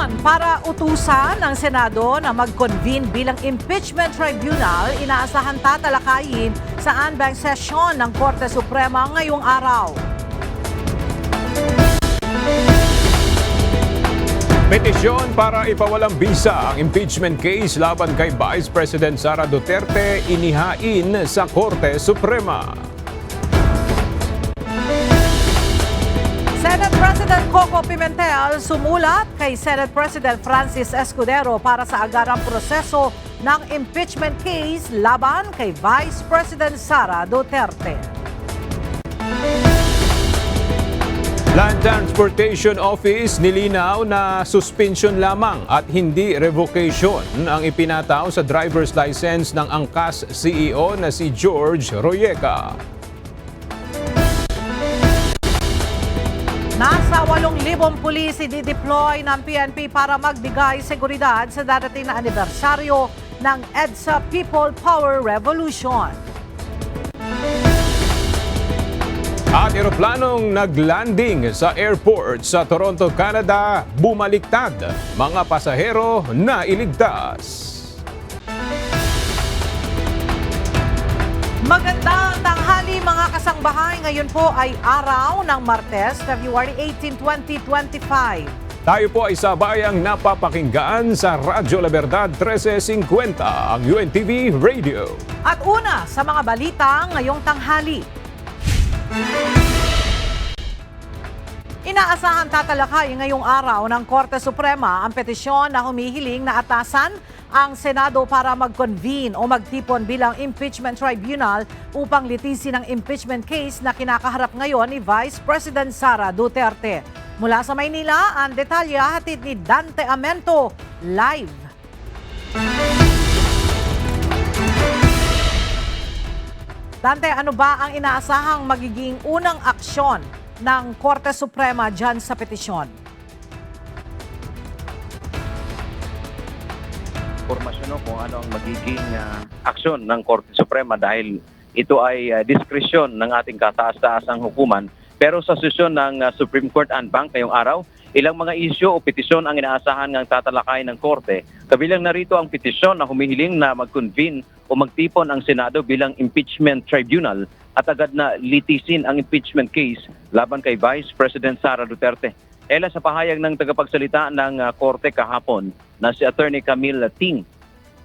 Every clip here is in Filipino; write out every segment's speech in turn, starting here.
Petisyon para utusan ng Senado na mag-convene bilang impeachment tribunal inaasahan tatalakayin sa Anbang sesyon ng Korte Suprema ngayong araw. Petisyon para ipawalang bisa ang impeachment case laban kay Vice President Sara Duterte inihain sa Korte Suprema. Senate President Coco Pimentel sumulat kay Senate President Francis Escudero para sa agarang proseso ng impeachment case laban kay Vice President Sara Duterte. Land Transportation Office nilinaw na suspension lamang at hindi revocation ang ipinataw sa driver's license ng Angkas CEO na si George Royeca. Nasa 8,000 pulis i-deploy ng PNP para magbigay seguridad sa darating na anibersaryo ng EDSA People Power Revolution. At eroplanong naglanding sa airport sa Toronto, Canada, bumaliktad. Mga pasahero na iligtas. Magandang tanghali mga kasangbahay. Ngayon po ay araw ng Martes, February 18, 2025. Tayo po ay sabayang napapakinggan sa Radyo La Verdad 1350, ang UNTV Radio. At una sa mga balita ngayong tanghali. Inaasahan tatalakayin ngayong araw ng Korte Suprema ang petisyon na humihiling na atasan ang Senado para mag-convene o magtipon bilang impeachment tribunal upang litisin ang impeachment case na kinakaharap ngayon ni Vice President Sara Duterte. Mula sa Maynila, ang detalye hatid ni Dante Amento live. Dante, ano ba ang inaasahang magiging unang aksyon ng Korte Suprema dyan sa petisyon? Impormasyon kung ano ang magiging aksyon ng Korte Suprema dahil ito ay diskresyon ng ating kataas-taasang hukuman. Pero sa sesyon ng Supreme Court Anbang ngayong araw, ilang mga isyu o petisyon ang inaasahan ng tatalakay ng Korte. Kabilang narito ang petisyon na humihiling na mag-convene o magtipon ang Senado bilang impeachment tribunal at agad na litisin ang impeachment case laban kay Vice President Sara Duterte. Ela sa pahayag ng tagapagsalita ng Korte kahapon na si Attorney Camille Ting.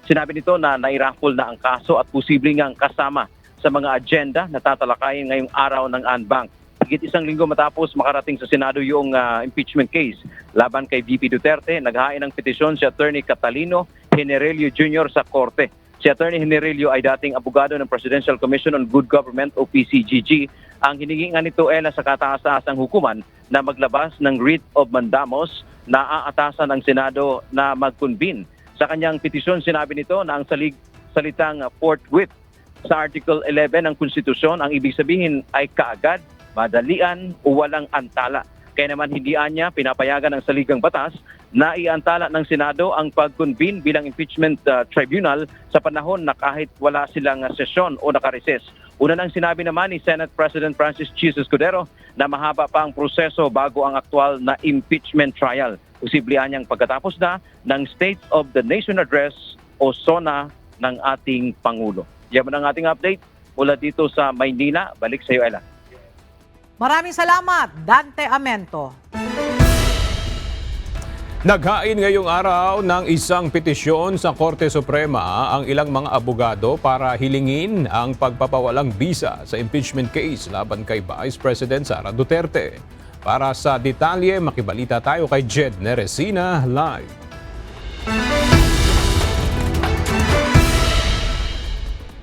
Sinabi nito na nairaffle na ang kaso at posible ngang kasama sa mga agenda na tatalakayin ngayong araw ng Anbang. Higit isang linggo matapos makarating sa Senado yung impeachment case laban kay VP Duterte, naghain ng petisyon si Attorney Catalino Generelio Jr. sa Korte. Si Attorney Generelio ay dating abogado ng Presidential Commission on Good Government o PCGG. Ang hinihingan nito ela sa kataas-taasang hukuman na maglabas ng writ of mandamus na aatasan ng Senado na mag-convene. Sa kanyang petisyon, sinabi nito na ang salitang forthwith sa Article 11 ng Konstitusyon, ang ibig sabihin ay kaagad, madalian o walang antala. Kaya naman hindi niya pinapayagan ng saligang batas na iantala ng Senado ang pag-convene bilang impeachment tribunal sa panahon na kahit wala silang sesyon o nakareses. Una nang sinabi naman ni Senate President Francis Escudero na mahaba pa ang proseso bago ang aktual na impeachment trial. Posible niyang pagkatapos na ng State of the Nation Address o SONA ng ating Pangulo. Yan ang ating update mula dito sa Maynila. Balik sa iyo, Ella. Maraming salamat, Dante Amento. Naghain ngayong araw ng isang petisyon sa Korte Suprema ang ilang mga abogado para hilingin ang pagpapawalang bisa sa impeachment case laban kay Vice President Sara Duterte. Para sa detalye, makibalita tayo kay Jed Neresina live.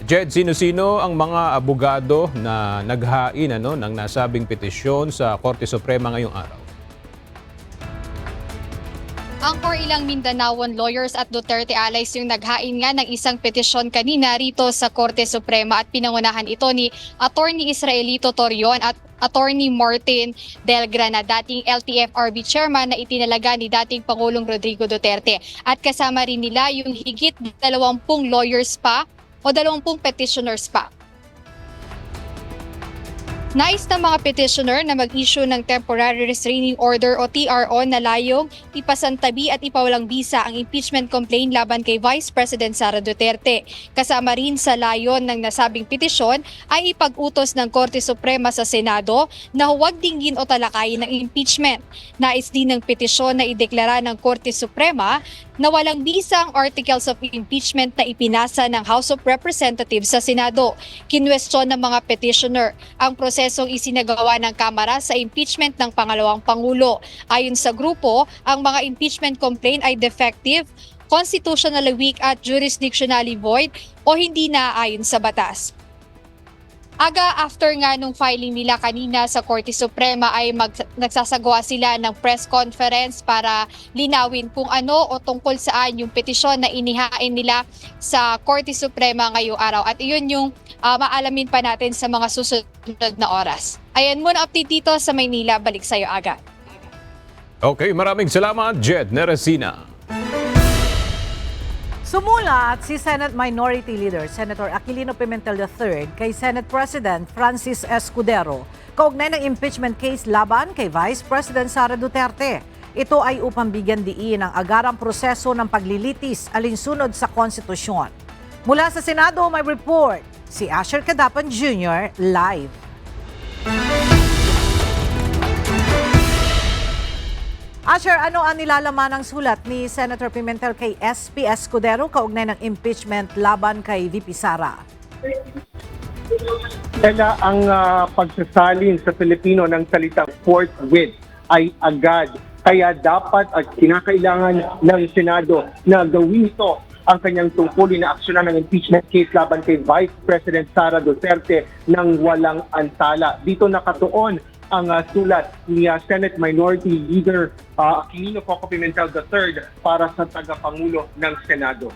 Jed, sino-sino ang mga abogado na naghain ng nasabing petisyon sa Korte Suprema ngayong araw? Ang for ilang Mindanaoan lawyers at Duterte allies yung naghain nga ng isang petisyon kanina rito sa Korte Suprema at pinangunahan ito ni Attorney Israelito Torion at Attorney Martin Del Grana, dating LTFRB chairman na itinalaga ni dating Pangulong Rodrigo Duterte. At kasama rin nila yung higit 20 lawyers pa o 20 petitioners pa. Nais ng mga petitioner na mag-issue ng Temporary Restraining Order o TRO na layong ipasantabi at ipawalang bisa ang impeachment complaint laban kay Vice President Sara Duterte. Kasama rin sa layon ng nasabing petisyon ay ipag-utos ng Korte Suprema sa Senado na huwag dinggin o talakayin ng impeachment. Nais din ng petisyon na ideklara ng Korte Suprema na walang bisa ang Articles of Impeachment na ipinasa ng House of Representatives sa Senado. Kinwestiyon ng mga petitioner ang prosesong isinagawa ng Kamara sa impeachment ng pangalawang Pangulo. Ayon sa grupo, ang mga impeachment complaint ay defective, constitutionally weak at jurisdictionally void o hindi naaayon sa batas. Aga after nga nung filing nila kanina sa Korte Suprema ay nagsasagawa sila ng press conference para linawin kung ano o tungkol saan yung petisyon na inihain nila sa Korte Suprema ngayong araw. At iyon yung maalamin pa natin sa mga susunod na oras. Ayan muna update dito sa Maynila. Balik sa'yo, Aga. Okay, maraming salamat, Jed Neresina. Sumulat si Senate Minority Leader Senator Aquilino Pimentel III kay Senate President Francis Escudero kaugnay ng impeachment case laban kay Vice President Sara Duterte. Ito ay upang bigyan diin ang agarang proseso ng paglilitis alinsunod sa konstitusyon. Mula sa Senado may report si Asher Cadapan Jr. live. Asher, ano ang nilalaman ng sulat ni Senator Pimentel kay SP Escudero kaugnay ng impeachment laban kay VP Sara? Ella, ang pagsasalin sa Filipino ng salitang forthwith ay agad. Kaya dapat at kinakailangan ng Senado na gawin ito ang kanyang tungkulin na aksyonan ng impeachment case laban kay Vice President Sara Duterte ng walang antala. Dito nakatuon ang sulat ni Senate Minority Leader Aquilino Pimentel III para sa tagapangulo ng Senado.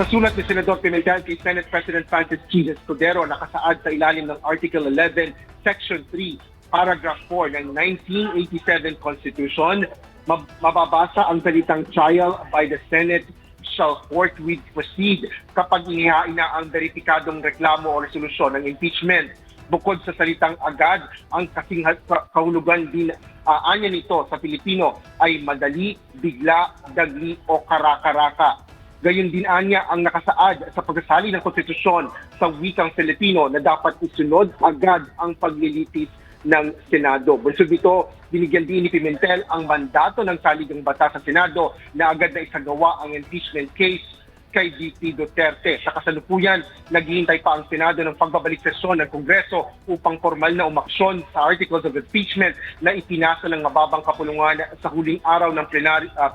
Sa sulat ni Senador Pimentel kay Senate President Francis G. Escudero, nakasaad sa ilalim ng Article 11, Section 3, Paragraph 4 ng 1987 Constitution, mababasa ang salitang trial by the Senate shall forthwith proceed kapag inihain na ang beripikadong reklamo o resolusyon ng impeachment. Bukod sa salitang agad, ang kasing kahulugan din anya nito sa Pilipino ay madali, bigla, dagli o karakaraka. Gayon din anya ang nakasaad sa pagsasali ng konstitusyon sa wikang Filipino na dapat isunod agad ang paglilitis ng Senado. Bunsod dito, binigyan din ni Pimentel ang mandato ng saligang batas sa Senado na agad na isagawa ang impeachment case kay VP Duterte. Sa kasalukuyan, naghihintay pa ang Senado ng pagbabalik sesyon ng Kongreso upang formal na umaksyon sa Articles of Impeachment na ipinasa ng mababang kapulungan sa huling araw ng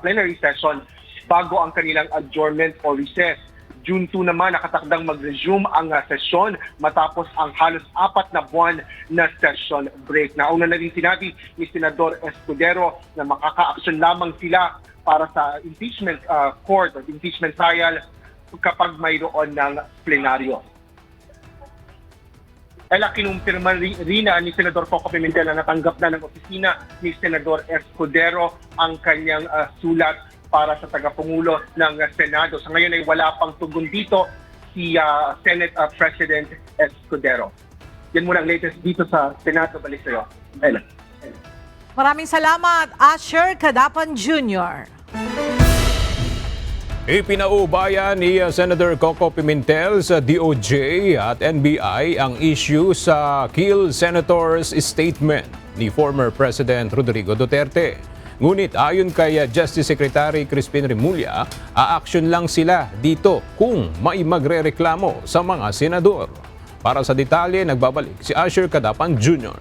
plenary session bago ang kanilang adjournment o recess. June 2 naman nakatakdang mag-resume ang sesyon matapos ang halos 4 na buwan na session break. Nauna na rin sinabi ni Senador Escudero na makaka-action lamang sila para sa impeachment court o impeachment trial kapag mayroon ng plenaryo. Ella, kinumpirma rin ni Senador Coco Pimentel na natanggap na ng opisina ni Senador Escudero ang kanyang sulat para sa tagapangulo ng Senado. Sa ngayon ay wala pang tugon dito si Senate President Escudero. Yan muna ang latest dito sa Senado. Balik sa'yo, Ella. Maraming salamat, Asher Cadapan Jr. Ipinaubaya ni Senator Coco Pimentel sa DOJ at NBI ang issue sa Kill Senators statement ni former President Rodrigo Duterte. Ngunit ayon kay Justice Secretary Crispin Remulla, a-action lang sila dito kung may magrereklamo sa mga senador. Para sa detalye, nagbabalik si Asher Cadapan Jr.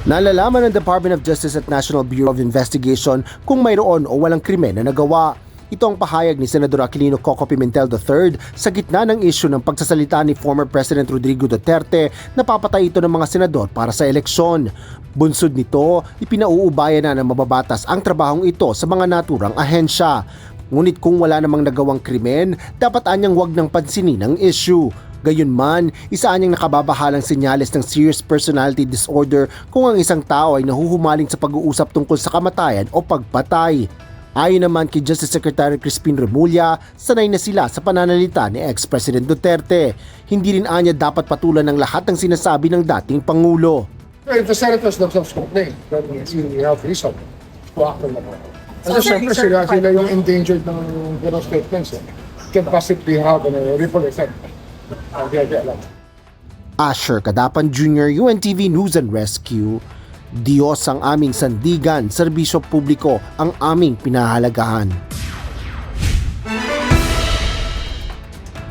Nalalaman ng Department of Justice at National Bureau of Investigation kung mayroon o walang krimen na nagawa. Ito ang pahayag ni Senador Aquilino Coco Pimentel III sa gitna ng issue ng pagsasalita ni former President Rodrigo Duterte na papatay ito ng mga senador para sa eleksyon. Bunsod nito, ipinauubaya na ng mababatas ang trabahong ito sa mga naturang ahensya. Ngunit kung wala namang nagawang krimen, dapat anyang wag ng pansinin ang issue. Gayunman, isa anyang nakababahalang senyales ng serious personality disorder kung ang isang tao ay nahuhumaling sa pag-uusap tungkol sa kamatayan o pagpatay. Ayon naman kay Justice Secretary Crispin Remulla, sanay na sila sa pananalita ni ex-President Duterte. Hindi rin anya dapat patulan ng lahat ng sinasabi ng dating Pangulo. If the senators themselves complain, then we have reason to act on that. Kasi siyempre sila yung endangered ng gano'ng statements. Can possibly have a ripple effect. Asher Kadapan Jr., UNTV News and Rescue. Diyos ang aming sandigan, serbisyo publiko ang aming pinahalagahan.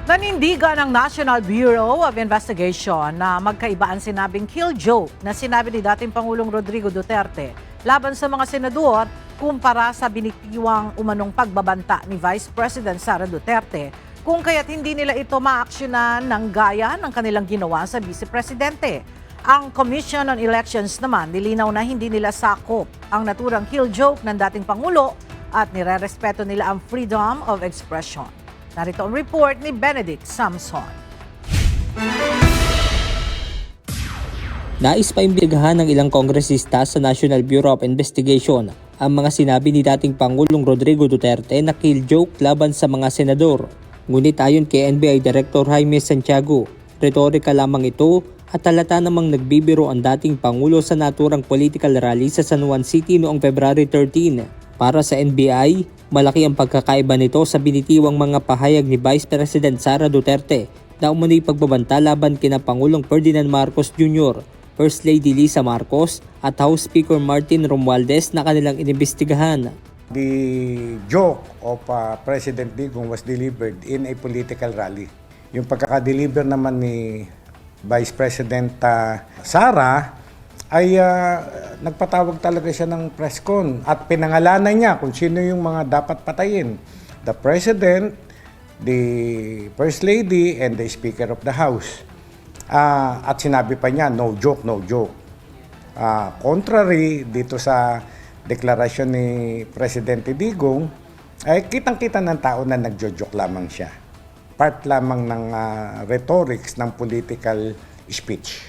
Nanindigan ng National Bureau of Investigation na magkaiba ang sinabing kill joke na sinabi ni dating Pangulong Rodrigo Duterte laban sa mga senador kumpara sa binitiwang umanong pagbabanta ni Vice President Sara Duterte kung kaya't hindi nila ito maaksyonan ng gaya ng kanilang ginawa sa Vice Presidente. Ang Commission on Elections naman nilinaw na hindi nila sakop ang naturang kill joke ng dating Pangulo at nirerespeto nila ang freedom of expression. Narito ang report ni Benedict Samson. Nais pa imbestigahan ng ilang kongresista sa National Bureau of Investigation ang mga sinabi ni dating Pangulong Rodrigo Duterte na kill joke laban sa mga senador. Ngunit ayon kay NBI Director Jaime Santiago, retorika lamang ito at halata namang nagbibiro ang dating Pangulo sa naturang political rally sa San Juan City noong February 13. Para sa NBI, malaki ang pagkakaiba nito sa binitiwang mga pahayag ni Vice President Sara Duterte na umano'y pagbabanta laban kina Pangulong Ferdinand Marcos Jr., First Lady Lisa Marcos at House Speaker Martin Romualdez na kanilang inimbestigahan. The joke of President Digong was delivered in a political rally. Yung pagkaka-deliver naman ni Vice President Sara ay nagpatawag talaga siya ng press con at pinangalanan niya kung sino yung mga dapat patayin. The President, the First Lady, and the Speaker of the House. At sinabi pa niya, no joke, no joke. Contrary dito sa deklarasyon ni Presidente Digong, ay kitang-kita ng tao na nagjo-joke lamang siya. Part lamang ng rhetorics ng political speech.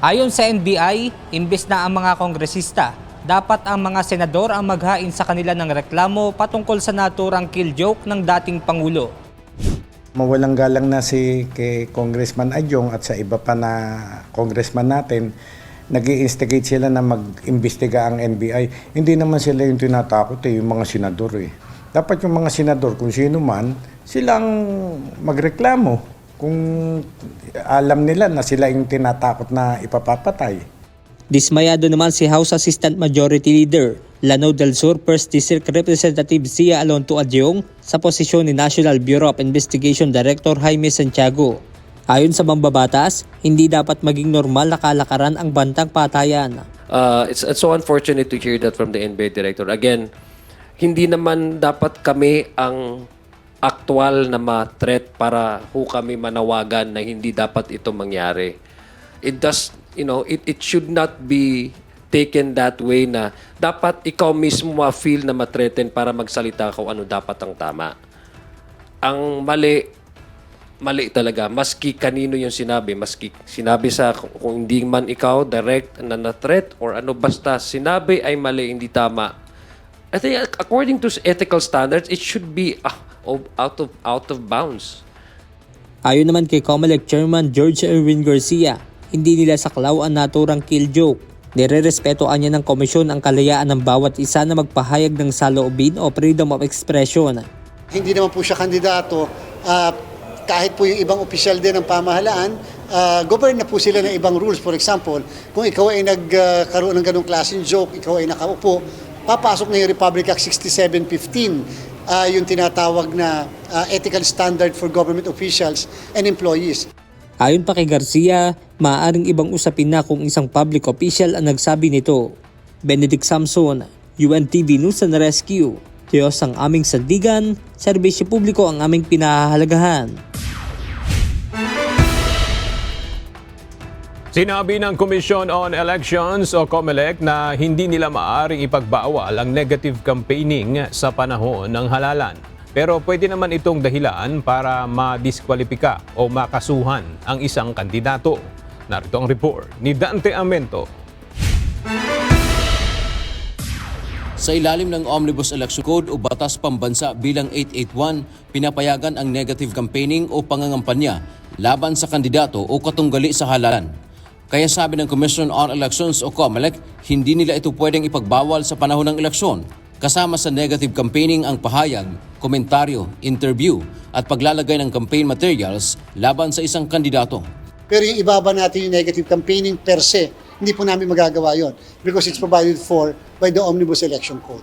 Ayon sa NBI, imbes na ang mga kongresista, dapat ang mga senador ang maghain sa kanila ng reklamo patungkol sa naturang kill joke ng dating Pangulo. Mawalang galang na si kay Congressman Adyong at sa iba pa na congressman natin, nag-i-instigate sila na mag-imbestiga ang NBI. Hindi naman sila yung tinatakot yung mga senador eh. Dapat yung mga senador, kung sino man, silang magreklamo kung alam nila na sila yung tinatakot na ipapapatay. Dismayado naman si House Assistant Majority Leader Lanao del Sur 1st District Representative Zia Alonto Adyong sa posisyon ni National Bureau of Investigation Director Jaime Santiago. Ayon sa mambabatas, hindi dapat maging normal na kalakaran ang bantang patayan. It's so unfortunate to hear that from the NBI Director. Again, hindi naman dapat kami ang aktual na ma-threat para kami manawagan na hindi dapat ito mangyari. It should not be taken that way na dapat ikaw mismo ma-feel na ma-threaten para magsalita kung ano dapat ang tama. Ang mali talaga, maski kanino yung sinabi, maski sinabi sa kung hindi man ikaw direct na threat or ano, basta sinabi ay mali, hindi tama. I think according to ethical standards, it should be out of bounds. Ayon naman kay COMELEC Chairman George Erwin Garcia, hindi nila saklaw ang naturang kill joke. Nire-respeto niya ng komisyon ang kalayaan ng bawat isa na magpahayag ng saloobin o freedom of expression. Hindi naman po siya kandidato. Kahit po yung ibang opisyal din ng pamahalaan, govern na po sila ng ibang rules. For example, kung ikaw ay nagkaroon ng ganong klaseng joke, ikaw ay nakaupo, papasok na yung Republic Act 6715, yung tinatawag na ethical standard for government officials and employees. Ayon pa kay Garcia, maaaring ibang usapin na kung isang public official ang nagsabi nito. Benedict Samson, UNTV News and Rescue. Diyos ang aming sandigan, serbisyo publiko ang aming pinahahalagahan. Sinabi ng Commission on Elections o COMELEC na hindi nila maaaring ipagbawal ang negative campaigning sa panahon ng halalan. Pero pwede naman itong dahilan para madiskwalipika o makasuhan ang isang kandidato. Narito ang report ni Dante Amento. Sa ilalim ng Omnibus Election Code o Batas Pambansa bilang 881, pinapayagan ang negative campaigning o pangangampanya laban sa kandidato o katunggali sa halalan. Kaya sabi ng Commission on Elections o COMELEC, hindi nila ito pwedeng ipagbawal sa panahon ng eleksyon. Kasama sa negative campaigning ang pahayag, komentaryo, interview at paglalagay ng campaign materials laban sa isang kandidato. Pero yung ibaba natin yung negative campaigning per se, hindi po namin magagawa yon because it's provided for by the Omnibus Election Code.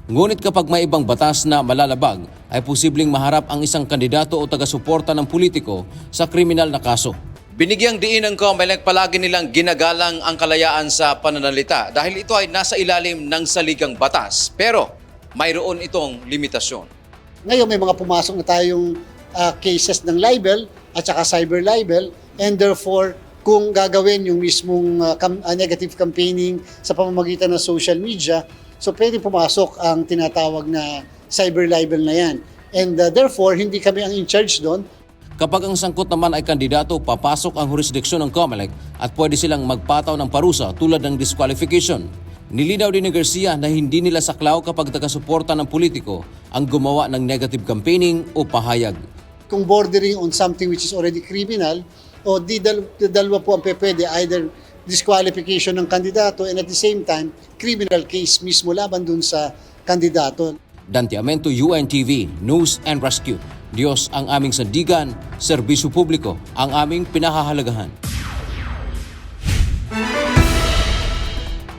Ngunit kapag may ibang batas na malalabag, ay posibleng maharap ang isang kandidato o taga-suporta ng politiko sa kriminal na kaso. Binigyang diin ng COMELEC, palagi nilang ginagalang ang kalayaan sa pananalita dahil ito ay nasa ilalim ng saligang batas. Pero mayroon itong limitasyon. Ngayon may mga pumasok na tayong cases ng libel at saka cyber libel, and therefore kung gagawin yung mismong negative campaigning sa pamamagitan ng social media, so pwede pumasok ang tinatawag na cyber libel na yan. And therefore hindi kami ang in charge doon. Kapag ang sangkot naman ay kandidato, papasok ang jurisdiksyon ng COMELEC at pwede silang magpataw ng parusa tulad ng disqualification. Nilinaw din ni Garcia na hindi nila saklaw kapag taga-suporta ng politiko ang gumawa ng negative campaigning o pahayag. Kung bordering on something which is already criminal, o dalawa po ang pwede, either disqualification ng kandidato and at the same time, criminal case mismo laban dun sa kandidato. Dante Amento, UNTV, News and Rescue. Diyos ang aming sandigan, serbisyo publiko ang aming pinahahalagahan.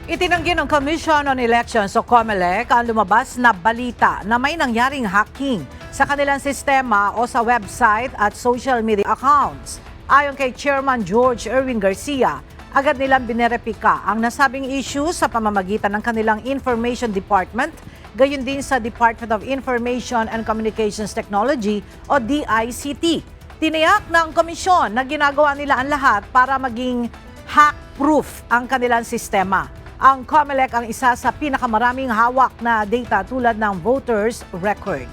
Itinanggi ng Commission on Elections o COMELEC ang lumabas na balita na may nangyaring hacking sa kanilang sistema o sa website at social media accounts. Ayon kay Chairman George Erwin Garcia, agad nilang binerepika ang nasabing issue sa pamamagitan ng kanilang Information Department, gayon din sa Department of Information and Communications Technology o DICT. Tiniyak ng komisyon na ginagawa nila ang lahat para maging hack-proof ang kanilang sistema. Ang COMELEC ang isa sa pinakamaraming hawak na data tulad ng voters record.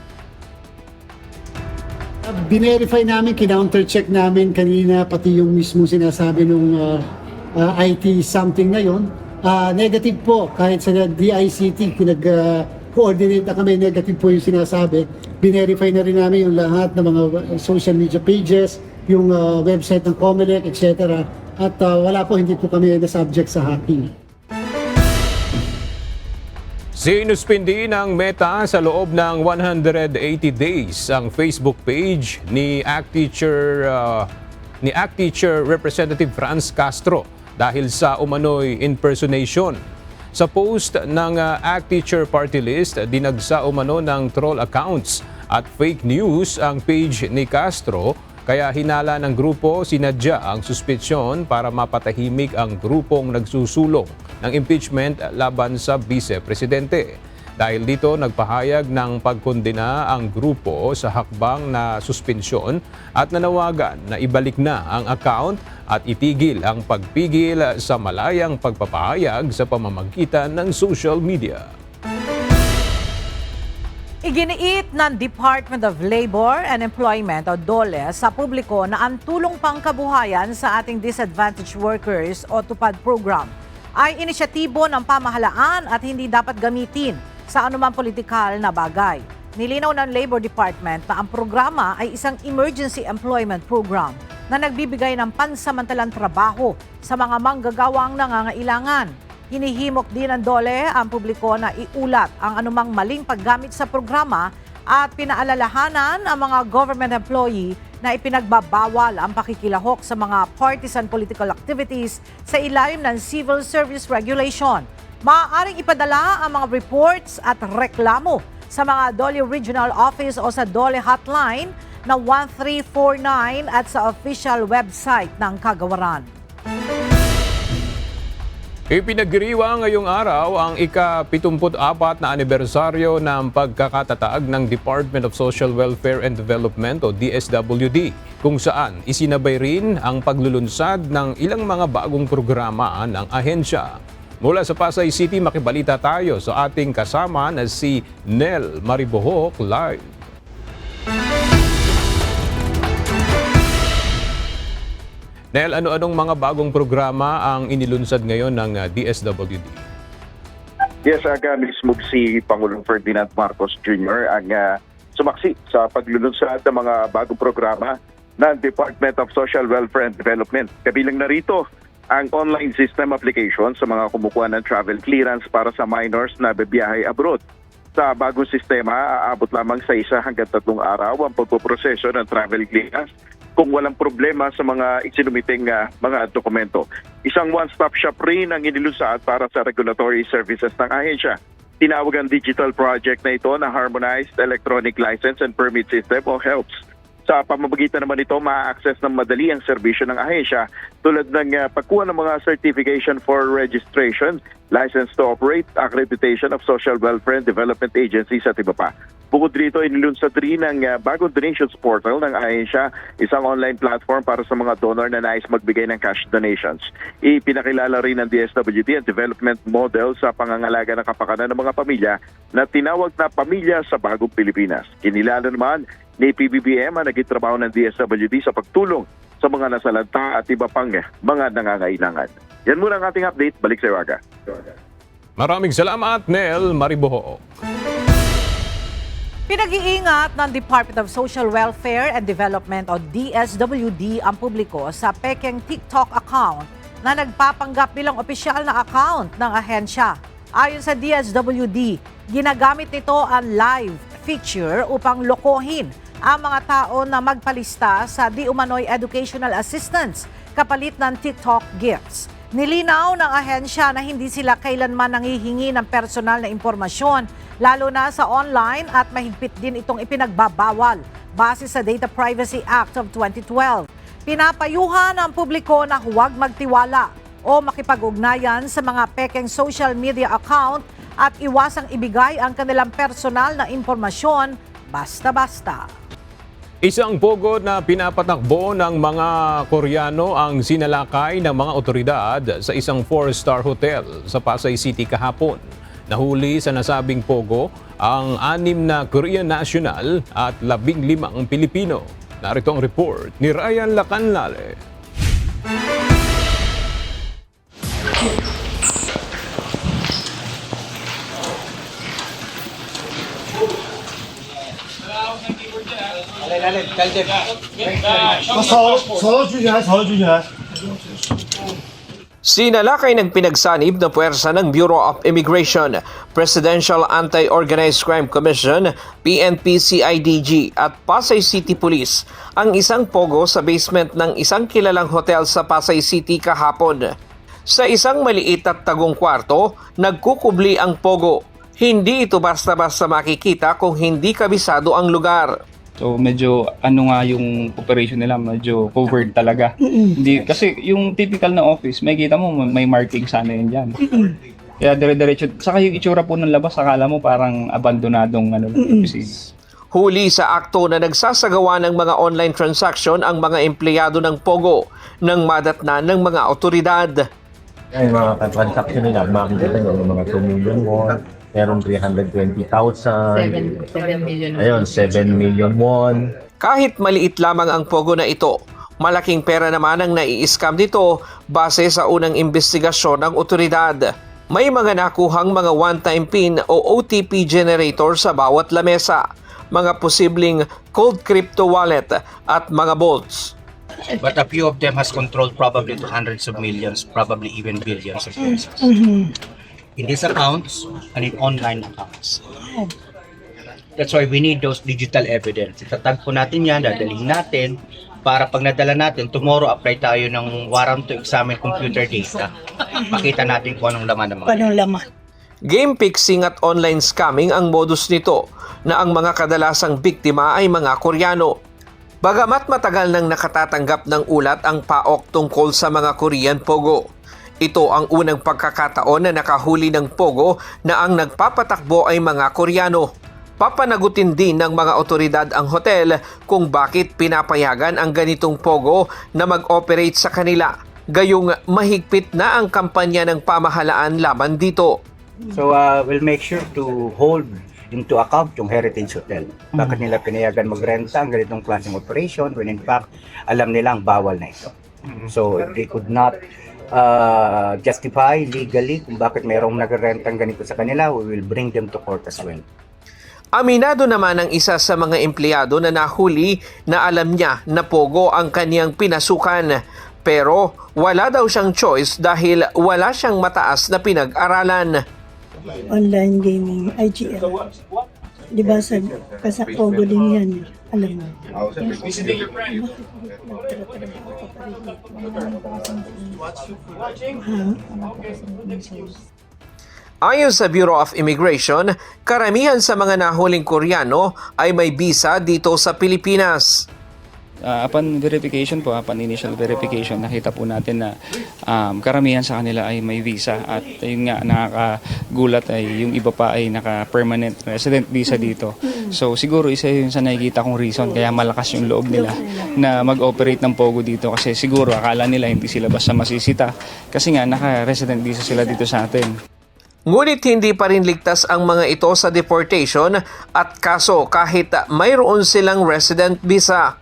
Binerify namin, kinounter-check namin kanina pati yung mismo sinasabi ng IT something na yun. Negative po, kahit sa DICT, coordinate na kami, negative po yung sinasabi. Binerify na rin namin yung lahat ng mga social media pages, yung website ng COMELEC, etc. At wala po, hindi po kami na subject sa hacking. Sinuspindi ng Meta sa loob ng 180 days ang Facebook page ni ACT Teacher Representative Franz Castro dahil sa umano'y impersonation. Sa post ng ACT Teacher Party List, dinagsa umano ng troll accounts at fake news ang page ni Castro, kaya hinala ng grupo sinadya ang suspetsyon para mapatahimik ang grupong nagsusulong ng impeachment laban sa vice-presidente. Dahil dito, nagpahayag ng pagkondena ang grupo sa hakbang na suspensyon at nanawagan na ibalik na ang account at itigil ang pagpigil sa malayang pagpapahayag sa pamamagitan ng social media. Iginiit ng Department of Labor and Employment o DOLE sa publiko na ang tulong pangkabuhayan sa ating disadvantaged workers o TUPAD program ay inisyatibo ng pamahalaan at hindi dapat gamitin sa anumang politikal na bagay. Nilinaw ng Labor Department na ang programa ay isang emergency employment program na nagbibigay ng pansamantalang trabaho sa mga manggagawang nangangailangan. Hinihimok din ng DOLE ang publiko na iulat ang anumang maling paggamit sa programa at pinaalalahanan ang mga government employee na ipinagbabawal ang pakikilahok sa mga partisan political activities sa ilalim ng Civil Service Regulation. Maaaring ipadala ang mga reports at reklamo sa mga DOLE Regional Office o sa DOLE Hotline na 1349 at sa official website ng Kagawaran. Ipinagdiriwang ngayong araw ang ika-74 na anibersaryo ng pagkakatatag ng Department of Social Welfare and Development o DSWD, kung saan isinabay rin ang paglulunsad ng ilang mga bagong programa ng ahensya. Mula sa Pasay City, makibalita tayo sa ating kasama na si Nel Maribohok live. Nel, ano-anong mga bagong programa ang inilunsad ngayon ng DSWD? Yes, aga mismo si Pangulong Ferdinand Marcos Jr. ang sumaksi sa paglulunsad ng mga bagong programa ng Department of Social Welfare and Development. Kabilang na rito ang online system application sa mga kumukuha ng travel clearance para sa minors na bibiyahe abroad. Sa bagong sistema, aabot lamang sa 1 hanggang 3 araw ang pagpoproseso ng travel clearance kung walang problema sa mga isinumiting mga dokumento. Isang one-stop shop rin ang inilusad para sa regulatory services ng ahensya. Tinawag ang digital project na ito na Harmonized Electronic License and Permit System o HELPS. Sa pamamagitan naman ito, ma-access ng madali ang serbisyo ng ahensya tulad ng pagkuha ng mga certification for registration, license to operate, accreditation of social welfare and development agencies at iba pa. Bukod rito, inilunsad rin ang bagong donations portal ng ahensya, isang online platform para sa mga donor na nais magbigay ng cash donations. Ipinakilala rin ng DSWD ang development model sa pangangalaga ng kapakanan ng mga pamilya na tinawag na Pamilya sa Bagong Pilipinas. Kinilala naman ni PBBM ang naging trabaho ng DSWD sa pagtulong sa mga nasalanta at iba pang mga nangangailangan. Yan muna ang ating update. Balik sa Iwaga. Maraming salamat, Nel Mariboho. Pinag-iingat ng Department of Social Welfare and Development o DSWD ang publiko sa pekeng TikTok account na nagpapanggap bilang opisyal na account ng ahensya. Ayon sa DSWD, ginagamit nito ang live feature upang lokohin ang mga tao na magpalista sa di umano'y educational assistance kapalit ng TikTok gifts. Nilinaw ng ahensya na hindi sila kailanman nangihingi ng personal na impormasyon, lalo na sa online at mahigpit din itong ipinagbabawal base sa Data Privacy Act of 2012. Pinapayuhan ang publiko na huwag magtiwala o makipag-ugnayan sa mga pekeng social media account at iwasang ibigay ang kanilang personal na impormasyon basta-basta. Isang pogo na pinapatakbo ng mga Koreano ang sinalakay ng mga otoridad sa isang 4-star hotel sa Pasay City kahapon. Nahuli sa nasabing pogo ang 6 na Korean national at 15 Pilipino. Narito ang report ni Ryan Lacanlale. Sinalakay ng pinagsanib na puwersa ng Bureau of Immigration, Presidential Anti-Organized Crime Commission, PNP-CIDG at Pasay City Police ang isang pogo sa basement ng isang kilalang hotel sa Pasay City kahapon. Sa isang maliit at tagong kwarto, nagkukubli ang pogo. Hindi ito basta-basta makikita kung hindi kabisado ang lugar. So medyo yung operation nila, medyo covered talaga. Hindi kasi yung typical na office, makikita mo may marking sana yun diyan. Kaya dire-diretso. Saka yung itsura po ng labas, akala mo parang abandonadong office. Huli sa akto na nagsasagawa ng mga online transaction ang mga empleyado ng Pogo nang madatna ng mga otoridad. Ay, mga transaction nila, makikita nyo mga 2 million won, meron 320,000, 7 million. Ayun, 7 million won. Kahit maliit lamang ang Pogo na ito, malaking pera naman ang nai-scam dito base sa unang investigasyon ng otoridad. May mga nakuhang mga one-time PIN o OTP generator sa bawat lamesa, mga posibleng cold crypto wallet at mga bolts. But a few of them has controlled probably to hundreds of millions, probably even billions of pesos. In these accounts and in online accounts. That's why we need those digital evidence. Itatag po natin yan, dadalhin natin, para pag nadala natin, tomorrow apply tayo ng warrant to examine computer data. Makita natin kung anong laman ng mga. Game fixing at online scamming ang modus nito na ang mga kadalasang biktima ay mga Koreano. Bagamat matagal nang nakatatanggap ng ulat ang PAOK tungkol sa mga Korean Pogo, ito ang unang pagkakataon na nakahuli ng Pogo na ang nagpapatakbo ay mga Koreano. Papanagutin din ng mga otoridad ang hotel kung bakit pinapayagan ang ganitong Pogo na mag-operate sa kanila. Gayong mahigpit na ang kampanya ng pamahalaan laban dito. So we'll make sure to hold into account yung Heritage Hotel. Bakit nila pinayagan magrenta ang ganitong klaseng operation when in fact alam nilang bawal na ito. So they could not justify legally kung bakit mayroong nagrerentang ganito sa kanila, we will bring them to court as well. Aminado naman ang isa sa mga empleyado na nahuli na alam niya na pogo ang kaniyang pinasukan. Pero wala daw siyang choice dahil wala siyang mataas na pinag-aralan. Online gaming, IGL. Di ba sa Pogo din yan, alam mo. Ayon sa Bureau of Immigration, karamihan sa mga nahuling Koreano ay may visa dito sa Pilipinas. Upon verification po, upon initial verification, nakita po natin na karamihan sa kanila ay may visa at yun nga, nakakagulat ay yung iba pa ay naka-permanent resident visa dito. So siguro isa yun sa nakikita kong reason kaya malakas yung loob nila na mag-operate ng Pogo dito kasi siguro akala nila hindi sila basta masisita kasi nga naka-resident visa sila dito sa atin. Ngunit hindi pa rin ligtas ang mga ito sa deportation at kaso kahit mayroon silang resident visa.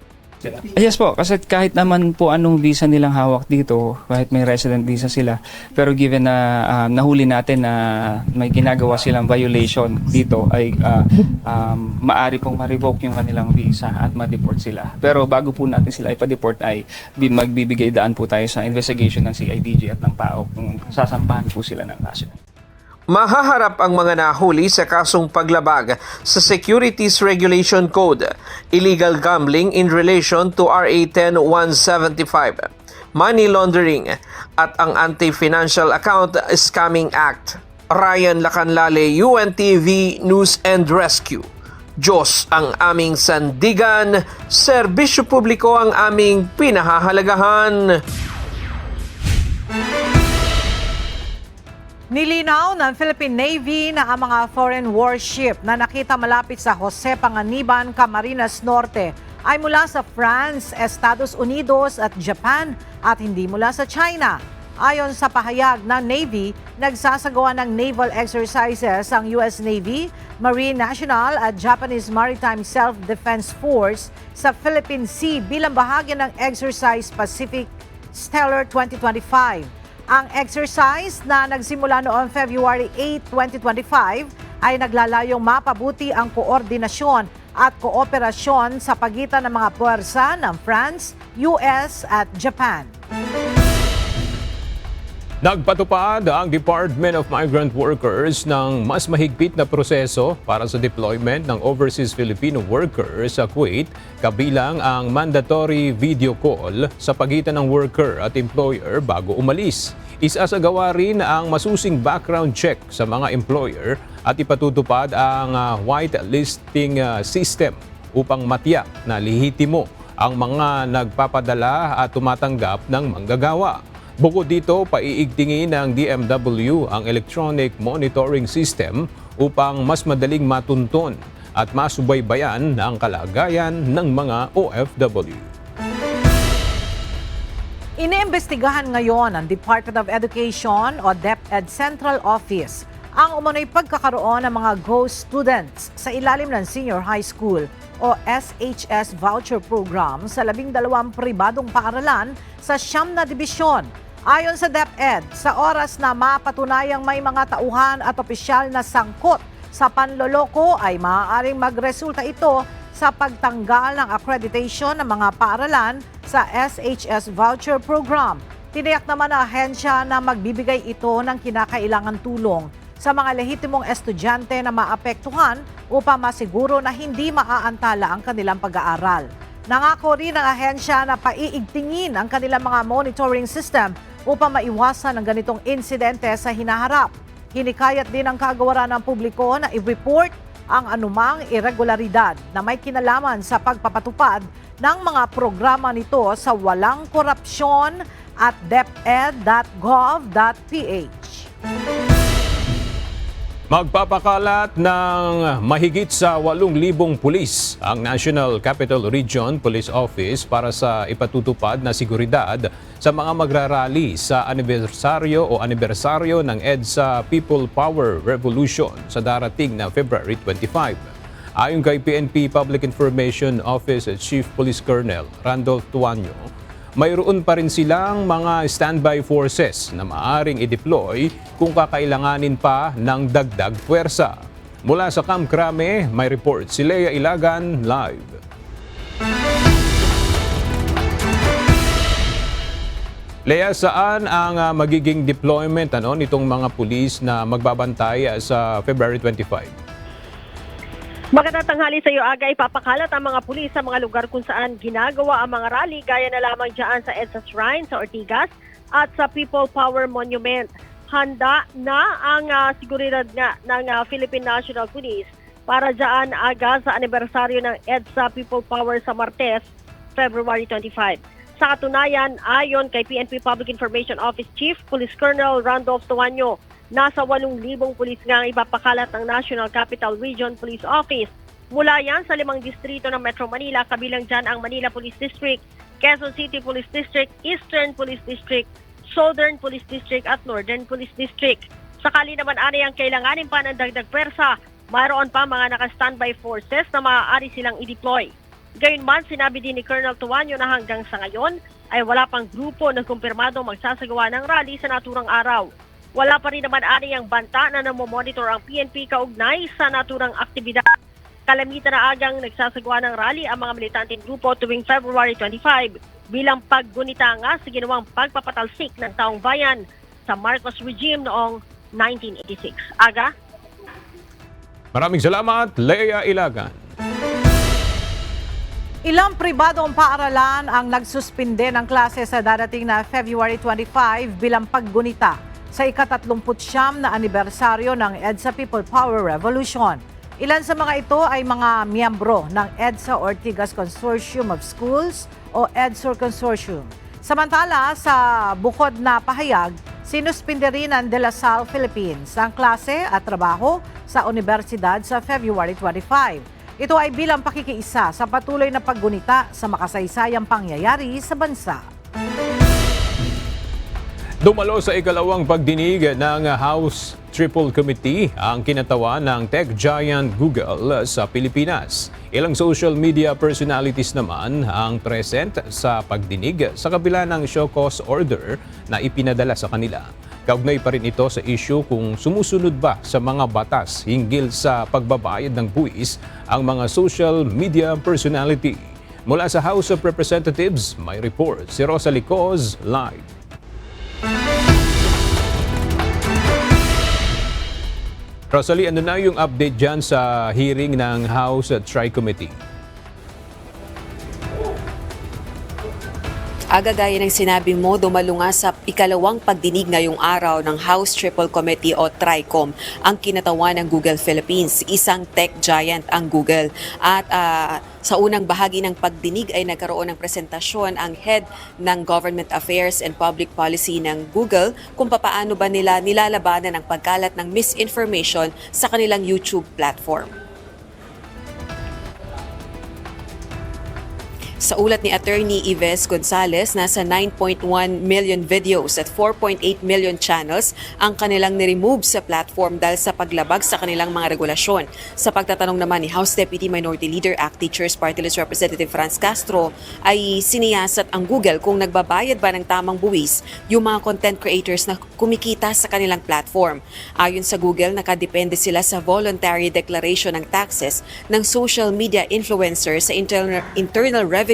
Yes po, kasi kahit naman po anong visa nilang hawak dito, kahit may resident visa sila, pero given na nahuli natin na may ginagawa silang violation dito, ay maari pong ma-revoke yung kanilang visa at ma-deport sila. Pero bago po natin sila ipa-deport ay magbibigay daan po tayo sa investigation ng CIDG at ng PAO kung sasampahan po sila ng kaso. Mahaharap ang mga nahuli sa kasong paglabag sa Securities Regulation Code, illegal gambling in relation to RA 10175, money laundering, at ang Anti-Financial Account Scamming Act. Ryan Lacanlale, UNTV News and Rescue. Diyos ang aming sandigan, serbisyo publiko ang aming pinahahalagahan. Nilinaw ng Philippine Navy na ang mga foreign warship na nakita malapit sa Jose Panganiban, Camarines Norte ay mula sa France, Estados Unidos at Japan at hindi mula sa China. Ayon sa pahayag ng Navy, nagsasagawa ng naval exercises ang US Navy, Marine National at Japanese Maritime Self-Defense Force sa Philippine Sea bilang bahagi ng Exercise Pacific Stellar 2025. Ang exercise na nagsimula noong February 8, 2025 ay naglalayong mapabuti ang koordinasyon at kooperasyon sa pagitan ng mga puwersa ng France, US at Japan. Nagpatupad ang Department of Migrant Workers ng mas mahigpit na proseso para sa deployment ng overseas Filipino workers sa Kuwait, kabilang ang mandatory video call sa pagitan ng worker at employer bago umalis. Isasagawa rin ang masusing background check sa mga employer at ipatutupad ang white listing system upang matiyak na lehitimo ang mga nagpapadala at tumatanggap ng manggagawa. Bukod dito, paiigtingin ng DMW ang electronic monitoring system upang mas madaling matunton at masubaybayan ang kalagayan ng mga OFW. Iniimbestigahan ngayon ng Department of Education o DepEd Central Office ang umano'y pagkakaroon ng mga ghost students sa ilalim ng Senior High School o SHS Voucher Program sa 12 pribadong paaralan sa 9 na dibisyon. Ayon sa DepEd, sa oras na mapatunayang may mga tauhan at opisyal na sangkot sa panloloko ay maaaring magresulta ito sa pagtanggal ng accreditation ng mga paaralan sa SHS Voucher Program. Tiniyak naman ng ahensya na magbibigay ito ng kinakailangan tulong sa mga lehitimong estudyante na maapektuhan upang masiguro na hindi maaantala ang kanilang pag-aaral. Nangako rin ng ahensya na paiigtingin ang kanilang mga monitoring system upang maiwasan ang ganitong insidente sa hinaharap. Hinikayat din ang kagawaran ng publiko na i-report ang anumang irregularidad na may kinalaman sa pagpapatupad ng mga programa nito sa walang korupsyon at deped.gov.ph. Magpapakalat ng mahigit sa 8,000 pulis ang National Capital Region Police Office para sa ipatutupad na seguridad sa mga magrarally sa anibersaryo ng EDSA People Power Revolution sa darating na February 25. Ayon kay PNP Public Information Office Chief Police Colonel Randolph Tuanyo, mayroon pa rin silang mga standby forces na maaring i-deploy kung kakailanganin pa ng dagdag puwersa. Mula sa Camp Crame, may report si Lea Ilagan live. Lea, saan ang magiging deployment nitong mga pulis na magbabantay sa February 25? Magandang tanghali sa iyo, Aga. Ipapakalat ang mga pulis sa mga lugar kung saan ginagawa ang mga rally gaya na lamang dyan sa EDSA Shrine sa Ortigas at sa People Power Monument. Handa na ang seguridad nga ng Philippine National Police para dyan, Aga, sa anibersaryo ng EDSA People Power sa Martes, February 25. Sa katunayan, ayon kay PNP Public Information Office Chief Police Colonel Randolph Tuanyo, nasa 8,000 pulis nga ang ipapakalat ng National Capital Region Police Office. Mula yan sa 5 distrito ng Metro Manila, kabilang dyan ang Manila Police District, Quezon City Police District, Eastern Police District, Southern Police District at Northern Police District. Sakali naman ani ang kailanganin pa ng dagdag pwersa, mayroon pa mga naka-standby forces na maaari silang i-deploy. Gayunman, sinabi din ni Colonel Tuanyo na hanggang sa ngayon ay wala pang grupo na kumpirmado magsasagawa ng rally sa naturang araw. Wala pa rin naman ani ang banta na namomonitor ang PNP kaugnay sa naturang aktibidad. Kalamitan na agang nagsasagawa ng rally ang mga militanteng grupo tuwing February 25 bilang paggunita nga sa ginawang pagpapatalsik ng taong bayan sa Marcos regime noong 1986. Aga? Maraming salamat, Lea Ilagan. Ilang pribadong paaralan ang nagsuspinde ng klase sa darating na February 25 bilang paggunita sa ika-39 na anibersaryo ng EDSA People Power Revolution. Ilan sa mga ito ay mga miyembro ng EDSA Ortigas Consortium of Schools o EDSOR Consortium. Samantala, sa bukod na pahayag, sinuspinde rin ng De La Salle Philippines ang klase at trabaho sa universidad sa February 25. Ito ay bilang pakikiisa sa patuloy na paggunita sa makasaysayang pangyayari sa bansa. Dumalo sa ikalawang pagdinig ng House Triple Committee ang kinatawan ng tech giant Google sa Pilipinas. Ilang social media personalities naman ang present sa pagdinig sa kabila ng show cause order na ipinadala sa kanila. Kaugnay pa rin ito sa issue kung sumusunod ba sa mga batas hinggil sa pagbabayad ng buwis ang mga social media personality. Mula sa House of Representatives, may report si Rosalie Coz live. Rosalie, ano na yung update dyan sa hearing ng House Tri-Committee? Agagaya ng sinabi mo, dumalo nga sa ikalawang pagdinig ngayong araw ng House Triple Committee o TRICOM ang kinatawan ng Google Philippines. Isang tech giant ang Google. At sa unang bahagi ng pagdinig ay nagkaroon ng presentasyon ang head ng Government Affairs and Public Policy ng Google kung papaano ba nila nilalabanan ang pagkalat ng misinformation sa kanilang YouTube platform. Sa ulat ni Attorney Yves Gonzalez, nasa 9.1 million videos at 4.8 million channels ang kanilang niremove sa platform dahil sa paglabag sa kanilang mga regulasyon. Sa pagtatanong naman ni House Deputy Minority Leader Act Teachers Party List Representative Franz Castro, ay siniyasat ang Google kung nagbabayad ba ng tamang buwis yung mga content creators na kumikita sa kanilang platform. Ayon sa Google, nakadepende sila sa voluntary declaration ng taxes ng social media influencers sa internal revenue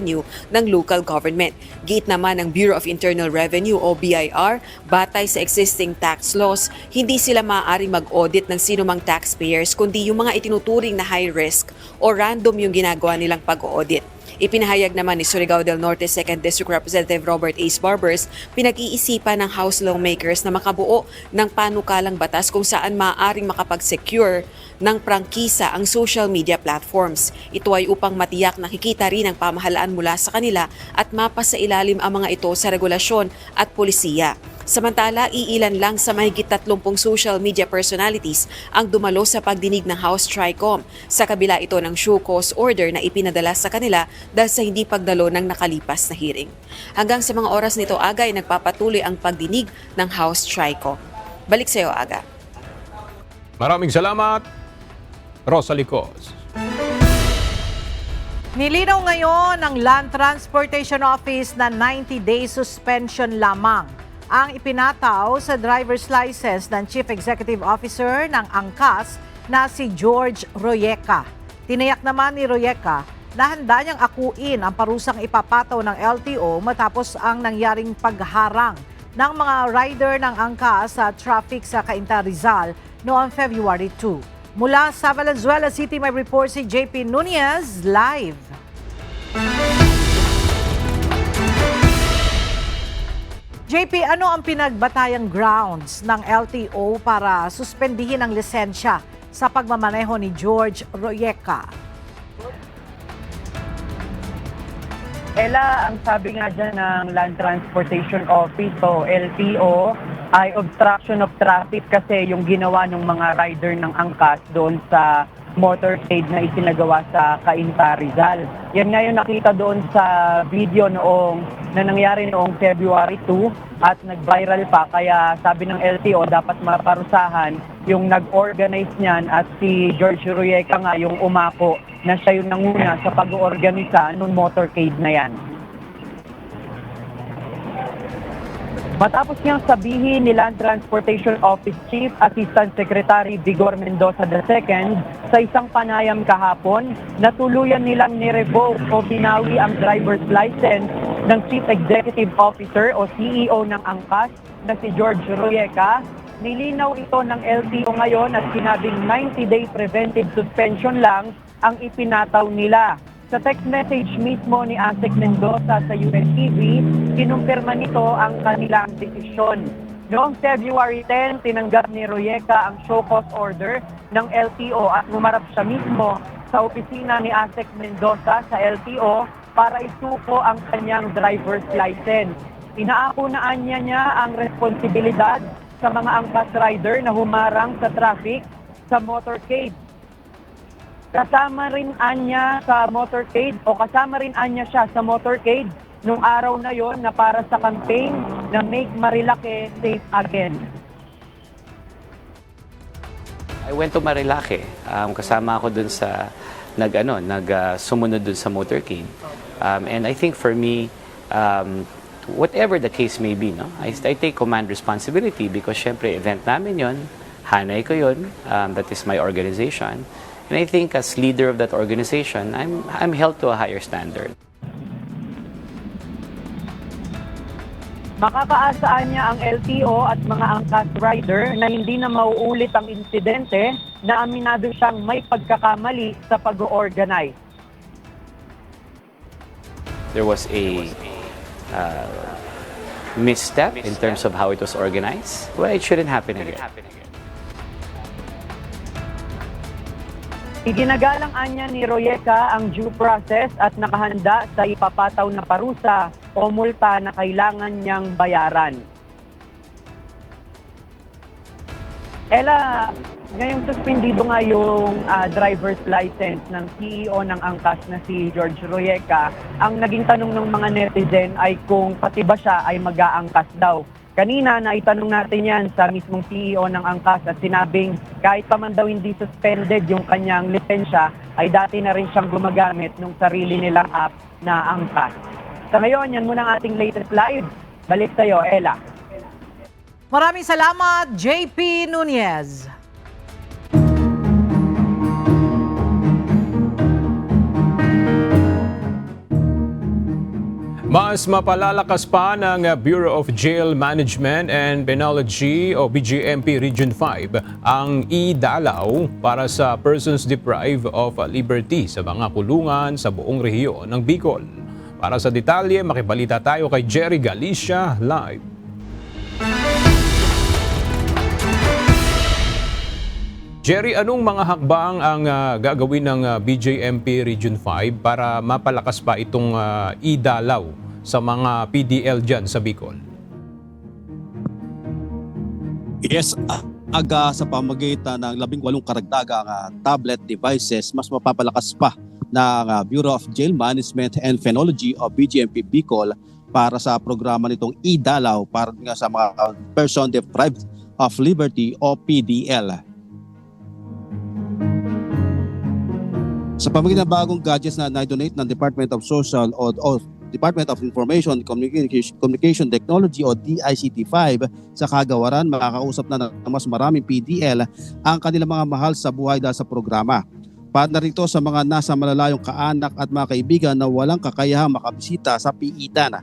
ng local government. Giit naman ng Bureau of Internal Revenue o BIR, batay sa existing tax laws, hindi sila maaaring mag-audit ng sinumang taxpayers kundi yung mga itinuturing na high risk o random yung ginagawa nilang pag-audit. Ipinahayag naman ni Surigao del Norte 2nd District Representative Robert Ace Barbers, pinag-iisipan ng House lawmakers na makabuo ng panukalang batas kung saan maaaring makapag-secure ng prangkisa ang social media platforms. Ito ay upang matiyak na kikita rin ang pamahalaan mula sa kanila at mapasailalim ang mga ito sa regulasyon at polisiya. Samantala, iilan lang sa mahigit 30 social media personalities ang dumalo sa pagdinig ng House TRICOM. Sa kabila ito ng show cause order na ipinadala sa kanila dahil sa hindi pagdalo ng nakalipas na hearing. Hanggang sa mga oras nito, Aga, ay nagpapatuloy ang pagdinig ng House TRICOM. Balik sa iyo, Aga. Maraming salamat, Rosalie Coz. Nilinaw ngayon ng Land Transportation Office na 90-day suspension lamang ang ipinataw sa driver's license ng Chief Executive Officer ng Angkas na si George Royeca. Tiniyak naman ni Royeca na handa niyang akuin ang parusang ipapataw ng LTO matapos ang nangyaring pagharang ng mga rider ng Angkas sa traffic sa Cainta, Rizal noong February 2. Mula sa Valenzuela City, may report si JP Nunez live. JP, ano ang pinagbatayang grounds ng LTO para suspendihin ang lisensya sa pagmamaneho ni George Royeca? Ella, ang sabi nga dyan ng Land Transportation Office o LTO ay obstruction of traffic kasi yung ginawa ng mga rider ng Angkas doon sa motorcade na isinagawa sa Cainta, Rizal. Yan nga yung nakita doon sa video na nangyari noong February 2 at nag-viral pa. Kaya sabi ng LTO dapat maparusahan yung nag-organize niyan at si George Royeca nga yung umako na siya yung nanguna sa pag-oorganisa nung motorcade na yan. Matapos niyang sabihin ni Land Transportation Office Chief Assistant Secretary Vigor Mendoza II sa isang panayam kahapon na tuluyan nilang nirevoke o binawi ang driver's license ng Chief Executive Officer o CEO ng Angkas na si George Royeca, nilinaw ito ng LTO ngayon at sinabing 90-day preventive suspension lang ang ipinataw nila. Sa text message mismo ni ASEC Mendoza sa UNTV, kinumpirma nito ang kanilang desisyon. Noong February 10, tinanggap ni Royeca ang show cause order ng LTO at humarap siya mismo sa opisina ni ASEC Mendoza sa LTO para isuko ang kanyang driver's license. Inaakunaan niya ang responsibilidad sa mga angkas rider na humarang sa traffic sa motorcade. Kasama rin anya siya sa motorcade nung araw na yon na para sa campaign na Make Marilake Safe Again. I went to Marilake. Kasama ako dun sa sumunod dun sa motorcade. And I think for me, whatever the case may be, no, I take command responsibility because syempre event namin yon, hanay ko yon, that is my organization. And I think as leader of that organization, I'm held to a higher standard. Makakaasaan niya ang LTO at mga angkas rider na hindi na mauulit ang insidente na aminado siyang may pagkakamali sa pag-organize. There was a misstep in terms of how it was organized. Well, it shouldn't happen again. Iginagalang niya ni Royeca ang due process at nakahanda sa ipapataw na parusa o multa na kailangan niyang bayaran. Ella, ngayong suspendido nga yung driver's license ng CEO ng Angkas na si George Royeca, ang naging tanong ng mga netizen ay kung pati ba siya ay mag-aangkas daw. Kanina, naitanong natin yan sa mismong CEO ng Angkas at sinabing kahit pa man daw hindi suspended yung kanyang lisensya, ay dati na rin siyang gumagamit ng sarili nilang app na Angkas. Sa ngayon, yan muna ang ating latest live. Balik sa'yo, Ella. Maraming salamat, JP Nunez. Mas mapalalakas pa ng Bureau of Jail Management and Penology o BJMP Region 5 ang idalaw para sa persons deprived of liberty sa mga kulungan sa buong rehiyon ng Bicol. Para sa detalye, makibalita tayo kay Jerry Galicia live. Jerry, anong mga hakbang ang gagawin ng BJMP Region 5 para mapalakas pa itong idalaw sa mga PDL dyan sa Bicol? Yes, sa pamamagitan ng 18 karagdagang tablet devices, mas mapapalakas pa ng Bureau of Jail Management and Penology o BJMP Bicol para sa programa nitong idalaw para nga sa mga person deprived of liberty o PDL. Sa pamamagitan ng bagong gadgets na na-donate ng Department of Social o Department of Information Communication Technology o DICT-5 sa kagawaran, makakausap na ng mas maraming PDL ang kanilang mga mahal sa buhay dahil sa programa. Para rito sa mga nasa malalayong kaanak at mga kaibigan na walang kakayahang makabisita sa piitan.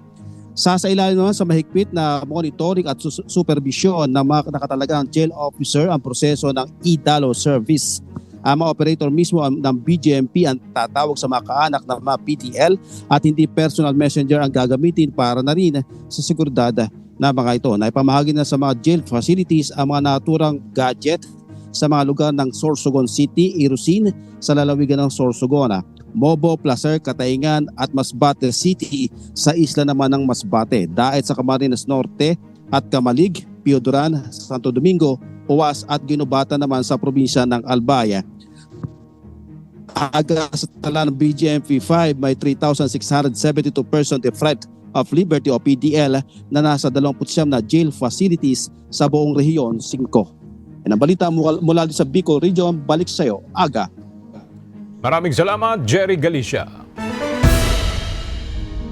Sasailalim naman sa mahigpit na monitoring at supervision ng mga nakatalagang jail officer ang proseso ng e-dalo service. Ang mga operator mismo ng BGMP ang tatawag sa mga kaanak ng mga PDL at hindi personal messenger ang gagamitin para na rin sa seguridad na mga ito. Naipamahagi na sa mga jail facilities ang mga naturang gadget sa mga lugar ng Sorsogon City, Irusin, sa lalawigan ng Sorsogon, Mobo, Placer, Katayngan at Masbate City sa isla naman ng Masbate, Daet sa Camarines Norte at Kamalig, Pioduran, Santo Domingo, Uwas at Ginubata naman sa probinsya ng Albaya. Aga sa tala ng BGMP-5 may 3,672 persons deprived of liberty o PDL na nasa 29 na jail facilities sa buong rehiyon 5. Yan ang balita mula sa Bicol Region. Balik sa iyo, Aga. Maraming salamat, Jerry Galicia.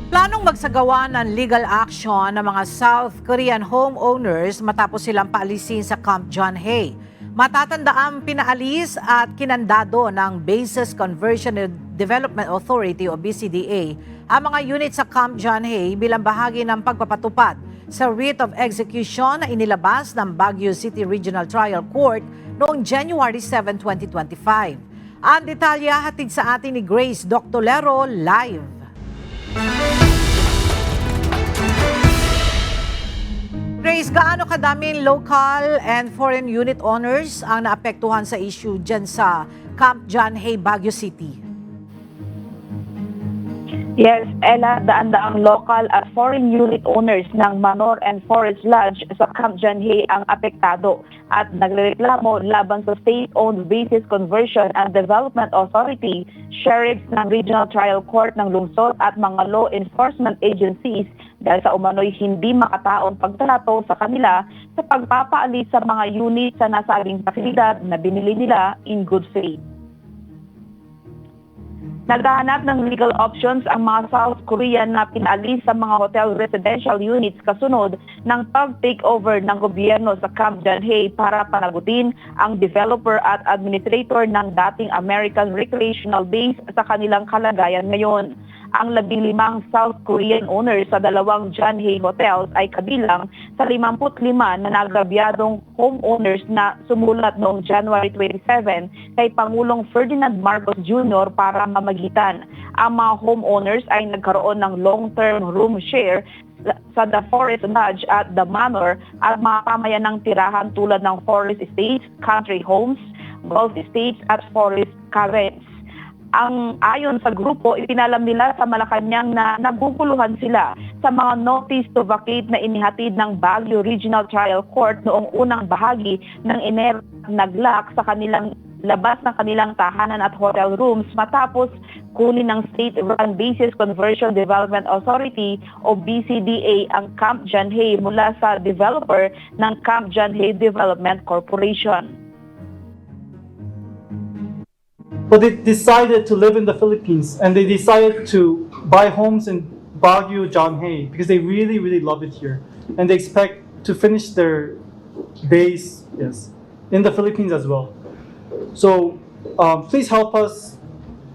Planong magsagawa ng legal action ng mga South Korean homeowners matapos silang paalisin sa Camp John Hay. Matatanda ang pinaalis at kinandado ng Bases Conversion and Development Authority o BCDA ang mga unit sa Camp John Hay bilang bahagi ng pagpapatupad sa writ of execution na inilabas ng Baguio City Regional Trial Court noong January 7, 2025. Ang detalye hatid sa atin ni Grace Doctolero live. Grace, gaano kadaming local and foreign unit owners ang naapektuhan sa issue dyan sa Camp John Hay, Baguio City? Yes, Ella, daan-daang local at foreign unit owners ng Manor and Forest Lodge sa Camp John Hay ang apektado at nagreklamo laban sa State-Owned Bases Conversion and Development Authority, sheriffs ng Regional Trial Court ng lungsod at mga law enforcement agencies dahil sa umano'y hindi makataong pagtrato sa kanila sa pagpapaalis sa mga unit sa nasabing pasilidad na binili nila in good faith. Naghahanap ng legal options ang mga South Korean na pinaalis sa mga hotel residential units kasunod ng pag-takeover ng gobyerno sa Camp John Hay para panagutin ang developer at administrator ng dating American recreational base sa kanilang kalagayan ngayon. Ang 15 South Korean owners sa dalawang John Hay hotels ay kabilang sa 55 na nagrabyadong homeowners na sumulat noong January 27 kay Pangulong Ferdinand Marcos Jr. para mamagitan. Ang mga homeowners ay nagkaroon ng long-term room share sa The Forest Lodge at The Manor at mga pamayanang tirahan tulad ng Forest Estates, Country Homes, Golf Estates at Forest Caverns. Ang ayon sa grupo, ipinalam nila sa Malacanang na naguguluhan sila sa mga notice to vacate na inihatid ng Baguio Regional Trial Court noong unang bahagi ng Enero, naglak sa kanilang labas ng kanilang tahanan at hotel rooms matapos kunin ng State-Run Bases Conversion Development Authority o BCDA ang Camp John Hay mula sa developer ng Camp John Hay Development Corporation. But they decided to live in the Philippines and they decided to buy homes in Baguio, John Hay because they really, really love it here. And they expect to finish their days, in the Philippines as well. So please help us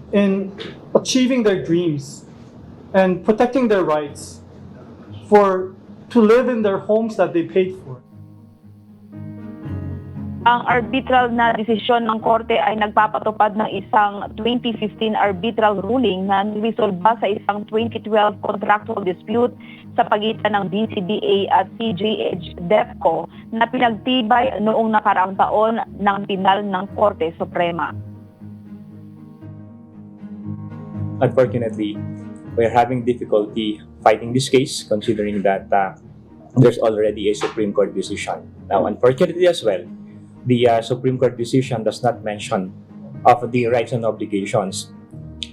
in achieving their dreams and protecting their rights to live in their homes that they paid for. Ang arbitral na desisyon ng korte ay nagpapatupad ng isang 2015 arbitral ruling na niresolba sa isang 2012 contractual dispute sa pagitan ng BCDA at CGH-DEFCO na pinagtibay noong nakaraang taon ng pinal ng Korte Suprema. Unfortunately, we're having difficulty fighting this case considering that there's already a Supreme Court decision. Now, unfortunately as well, the Supreme Court decision does not mention of the rights and obligations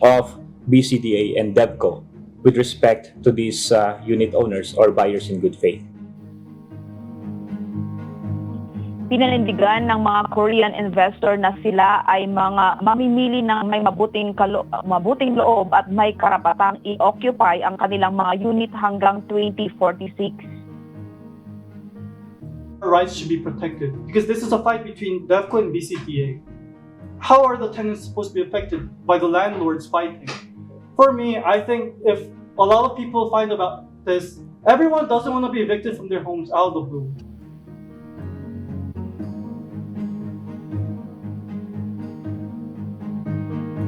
of BCDA and DEVCO with respect to these unit owners or buyers in good faith. Pinanindigan ng mga Korean investor na sila ay mga mamimili ng may mabuting loob at may karapatang i-occupy ang kanilang mga unit hanggang 2046. Rights should be protected because this is a fight between DevCo and BCTA. How are the tenants supposed to be affected by the landlords fighting? For me, I think if a lot of people find about this, everyone doesn't want to be evicted from their homes out of the blue.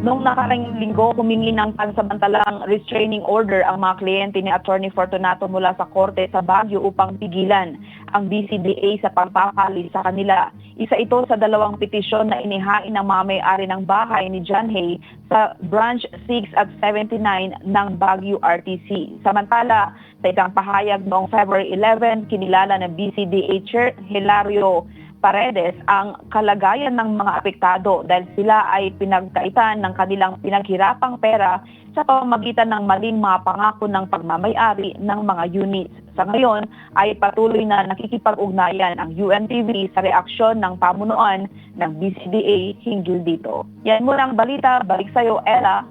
Noong nakarang linggo, humingi ng pansamantalang restraining order ang mga kliyente ni Attorney Fortunato mula sa korte sa Baguio upang pigilan ang BCDA sa pagpapali sa kanila. Isa ito sa 2 petisyon na inihain ng mga may-ari ng bahay ni John Hay sa Branch 6 at 79 ng Baguio RTC. Samantala, sa isang pahayag noong February 11, kinilala ng BCDA Chair Hilario Paredes ang kalagayan ng mga apektado dahil sila ay pinagkaitan ng kanilang pinaghirapang pera sa pamamagitan ng maling mga pangako ng pagmamay-ari ng mga units. Sa ngayon ay patuloy na nakikipag-ugnayan ang UNTV sa reaksyon ng pamunuan ng BCDA hinggil dito. Yan munang balita, balik sa iyo, Ella.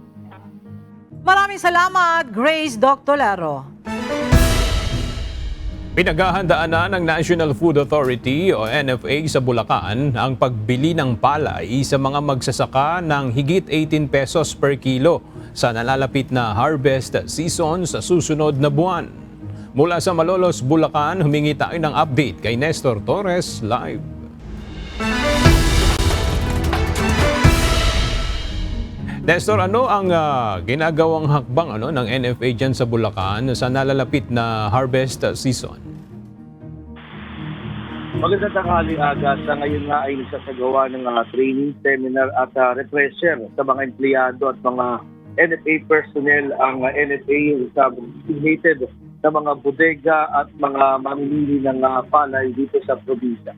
Maraming salamat, Grace Doctolero. Pinaghahandaan na ng National Food Authority o NFA sa Bulacan ang pagbili ng palay sa mga magsasaka ng higit 18 pesos per kilo sa nalalapit na harvest season sa susunod na buwan. Mula sa Malolos, Bulacan, humingi tayo ng update kay Nestor Torres live. Nestor, ano ang ginagawang hakbang ng NFA dyan sa Bulacan sa nalalapit na harvest season? Magandang tanghali, Aga. Sa ngayon nga ay nagsasagawa ng training, seminar at refresher sa mga empleyado at mga NFA personnel ang NFA sa designated na mga bodega at mga mamimili ng palay dito sa probinsya.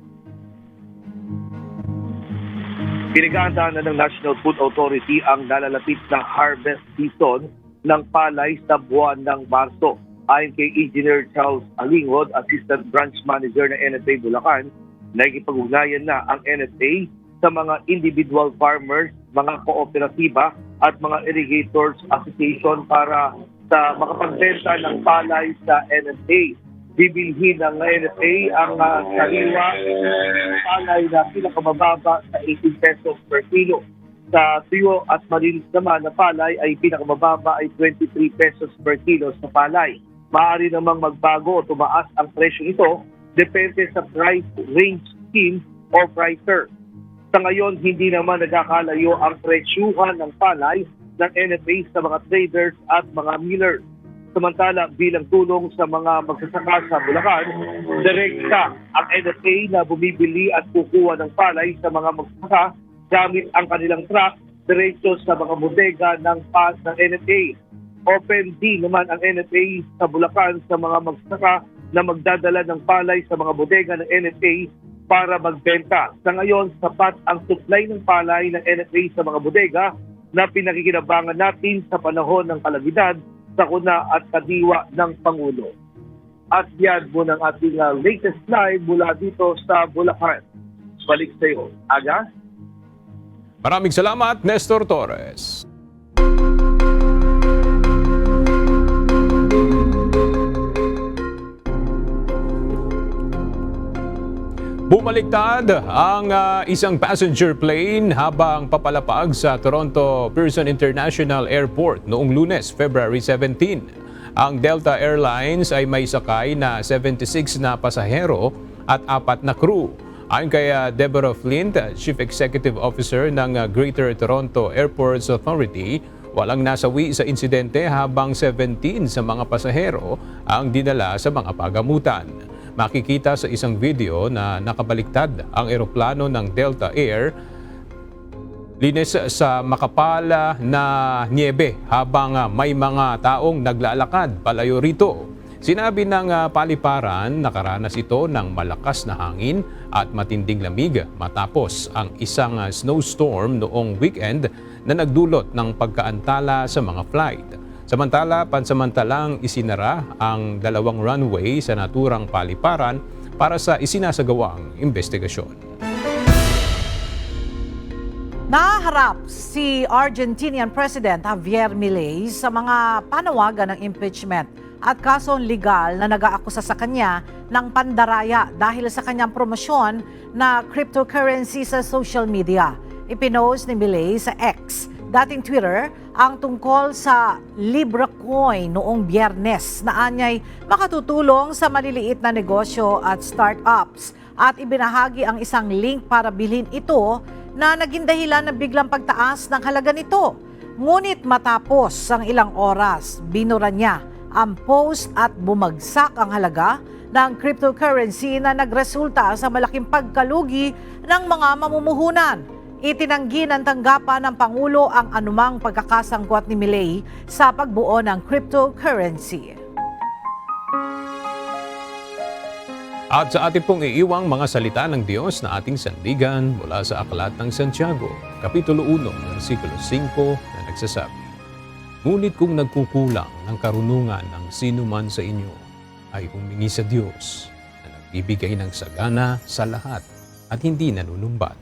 Pinaghahandaan na ng National Food Authority ang nalalapit na harvest season ng palay sa buwan ng Marso. Ayon kay Engineer Charles Alingod, Assistant Branch Manager ng NFA Bulacan, nakikipag-ugnayan na ang NFA sa mga individual farmers, mga kooperatiba at mga irrigators association para sa makapagbenta ng palay sa NFA. Bibilhin ng NFA ang sariwa palay na pinakamababa sa 18 pesos per kilo. Sa tuyo at malinis naman na palay ay pinakamababa ay 23 pesos per kilo sa palay. Maaari namang magbago o tumaas ang presyo ito depende sa price range scheme o pricer. Sa ngayon, hindi naman nagkakalayo ang presyuhan ng palay ng NFA sa mga traders at mga millers. Samantala, bilang tulong sa mga magsasaka sa Bulacan, direkta ang NFA na bumibili at kukuha ng palay sa mga magsasaka gamit ang kanilang truck diretso sa mga bodega ng NFA. Open din naman ang NFA sa Bulacan sa mga magsasaka na magdadala ng palay sa mga bodega ng NFA para magbenta. Sa ngayon, sapat ang supply ng palay ng NFA sa mga bodega na pinakikinabangan natin sa panahon ng kalamidad, sakuna at kadiwa ng Pangulo. At yan muna ang ating latest live mula dito sa Bulacan. Balik sa iyo, Aga. Maraming salamat, Nestor Torres. Bumaliktad ang isang passenger plane habang papalapag sa Toronto Pearson International Airport noong Lunes, February 17. Ang Delta Airlines ay may sakay na 76 na pasahero at 4 na crew. Ayon kay Deborah Flint, Chief Executive Officer ng Greater Toronto Airports Authority, walang nasawi sa insidente habang 17 sa mga pasahero ang dinala sa mga pagamutan. Makikita sa isang video na nakabaliktad ang eroplano ng Delta Air linis sa makapal na niebe habang may mga taong naglalakad palayo rito. Sinabi ng paliparan, nakaranas ito ng malakas na hangin at matinding lamig matapos ang isang snowstorm noong weekend na nagdulot ng pagkaantala sa mga flight. Samantala, pansamantalang isinara ang 2 runway sa naturang paliparan para sa isinasagawang investigasyon. Naharap si Argentinian President Javier Milei sa mga panawagan ng impeachment at kasong legal na nag-aakusa sa kanya ng pandaraya dahil sa kanyang promosyon na cryptocurrency sa social media. Ipinost ni Milei sa X, dating Twitter, ang tungkol sa Libra Coin noong Biyernes na anyay makatutulong sa maliliit na negosyo at startups at ibinahagi ang isang link para bilhin ito na naging dahilan ng biglang pagtaas ng halaga nito. Ngunit matapos ang ilang oras, binura niya ang post at bumagsak ang halaga ng cryptocurrency na nagresulta sa malaking pagkalugi ng mga mamumuhunan. Itinanggi ng tanggapan ng Pangulo ang anumang pagkakasangkot ni Milei sa pagbuo ng cryptocurrency. At sa ating pong iiwang mga salita ng Diyos na ating sandigan mula sa Aklat ng Santiago, Kapitulo 1, versikulo 5 na nagsasabi, "Ngunit kung nagkukulang ng karunungan ng sino man sa inyo, ay humingi sa Diyos na nagbibigay ng sagana sa lahat at hindi nanunumbat,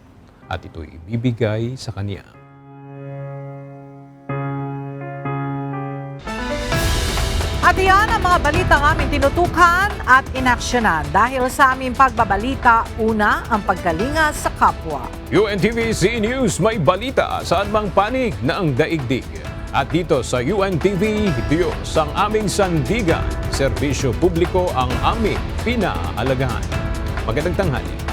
at ito'y ibibigay sa Kanya." At iyan ang mga balitang aming tinutukan at inaksyonan. Dahil sa aming pagbabalita, una ang pagkalinga sa kapwa. UNTV C News, may balita saan mang panig na ang daigdig. At dito sa UNTV, Diyos ang aming sandigan. Serbisyo publiko ang aming pinahalagahan. Magandang tanghali.